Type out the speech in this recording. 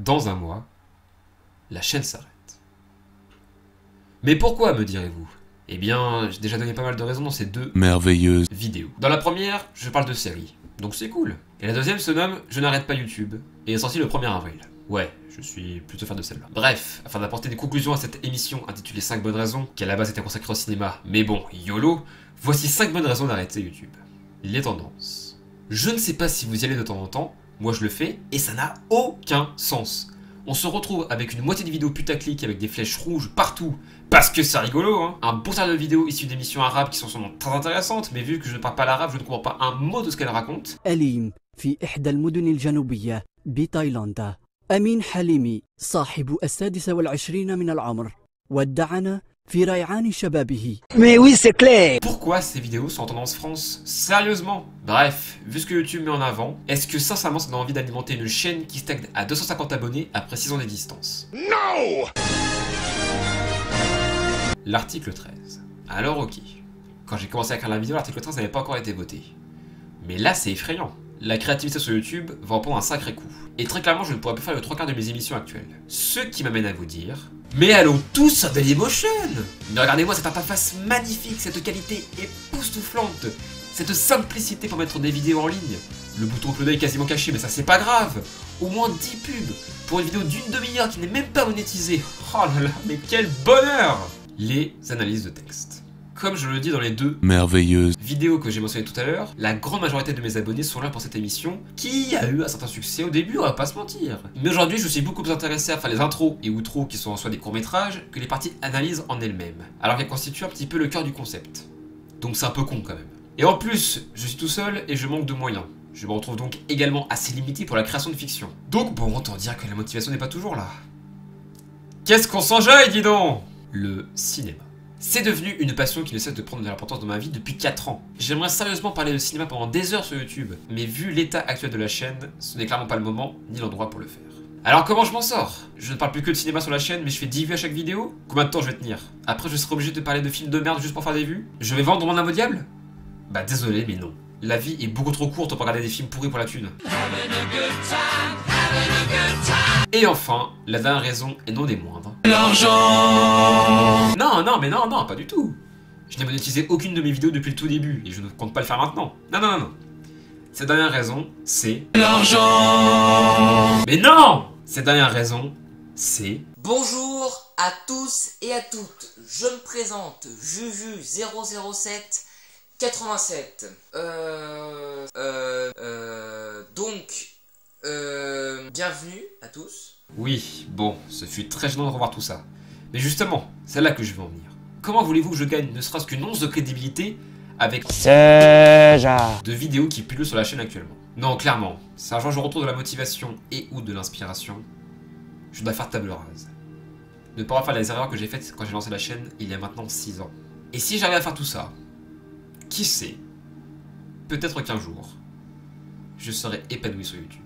Dans un mois, la chaîne s'arrête. Mais pourquoi, me direz-vous? Eh bien, j'ai déjà donné pas mal de raisons dans ces deux merveilleuse vidéos. Dans la première, je parle de séries, donc c'est cool. Et la deuxième se nomme Je n'arrête pas YouTube, et est sortie le 1er avril. Ouais, je suis plutôt fan de celle-là. Bref, afin d'apporter des conclusions à cette émission intitulée 5 bonnes raisons, qui à la base était consacrée au cinéma, mais bon, YOLO, voici 5 bonnes raisons d'arrêter YouTube. Les tendances. Je ne sais pas si vous y allez de temps en temps, moi je le fais, et ça n'a aucun sens. On se retrouve avec une moitié de vidéos putaclic avec des flèches rouges partout, parce que c'est rigolo, hein. Un bon tas de vidéos issues d'émissions arabes qui sont sûrement très intéressantes, mais vu que je ne parle pas l'arabe, je ne comprends pas un mot de ce qu'elles racontent. أليم في إحدى المدن الجنوبية بتايلاندا. أمين حليمي صاحب 26 من العمر ودعنا في ريعان شبابه. Mais oui, c'est clair. Pourquoi ces vidéos sont en tendance France? Sérieusement? Bref, vu ce que YouTube met en avant, est-ce que sincèrement ça donne envie d'alimenter une chaîne qui stagne à 250 abonnés après 6 ans d'existence? Non. L'article 13. Alors ok. Quand j'ai commencé à écrire la vidéo, l'article 13 n'avait pas encore été voté. Mais là c'est effrayant. La créativité sur YouTube va en prendre un sacré coup. Et très clairement, je ne pourrais plus faire le 3/4 de mes émissions actuelles. Ce qui m'amène à vous dire... Mais allons tous sur Dailymotion! Mais regardez-moi cette interface magnifique, cette qualité époustouflante, cette simplicité pour mettre des vidéos en ligne. Le bouton cloud est quasiment caché, mais ça c'est pas grave. Au moins 10 pubs pour une vidéo d'une demi-heure qui n'est même pas monétisée. Oh là là, mais quel bonheur! Les analyses de texte. Comme je le dis dans les deux merveilleuse vidéos que j'ai mentionnées tout à l'heure, la grande majorité de mes abonnés sont là pour cette émission, qui a eu un certain succès au début, on va pas se mentir. Mais aujourd'hui, je suis beaucoup plus intéressé à faire les intros et outros qui sont en soi des courts-métrages que les parties analyses en elles-mêmes, alors qu'elles constituent un petit peu le cœur du concept. Donc c'est un peu con quand même. Et en plus, je suis tout seul et je manque de moyens. Je me retrouve donc également assez limité pour la création de fiction. Donc bon, autant dire que la motivation n'est pas toujours là. Qu'est-ce qu'on s'enjaille, dis donc! Le cinéma. C'est devenu une passion qui ne cesse de prendre de l'importance dans ma vie depuis 4 ans. J'aimerais sérieusement parler de cinéma pendant des heures sur YouTube, mais vu l'état actuel de la chaîne, ce n'est clairement pas le moment ni l'endroit pour le faire. Alors comment je m'en sors? Je ne parle plus que de cinéma sur la chaîne, mais je fais 10 vues à chaque vidéo? Combien de temps je vais tenir? Après je serai obligé de parler de films de merde juste pour faire des vues? Je vais vendre mon âme au diable? Bah désolé, mais non. La vie est beaucoup trop courte pour regarder des films pourris pour la thune. Et enfin, la dernière raison, et non des moindres. L'argent! Non, pas du tout. Je n'ai monétisé aucune de mes vidéos depuis le tout début, et je ne compte pas le faire maintenant. Non. Cette dernière raison, c'est... l'argent! Mais non! Cette dernière raison, c'est... Bonjour à tous et à toutes, je me présente Juju007 87. Bienvenue à tous. Oui, bon, ce fut très gênant de revoir tout ça. Mais justement, c'est là que je veux en venir. Comment voulez-vous que je gagne ne serait-ce qu'une once de crédibilité avec de vidéos qui pullulent sur la chaîne actuellement? Non, clairement, c'est un jour je retrouve de la motivation et ou de l'inspiration. Je dois faire table rase. Ne pas refaire les erreurs que j'ai faites quand j'ai lancé la chaîne il y a maintenant 6 ans. Et si j'arrive à faire tout ça, qui sait, peut-être qu'un jour, je serai épanoui sur YouTube.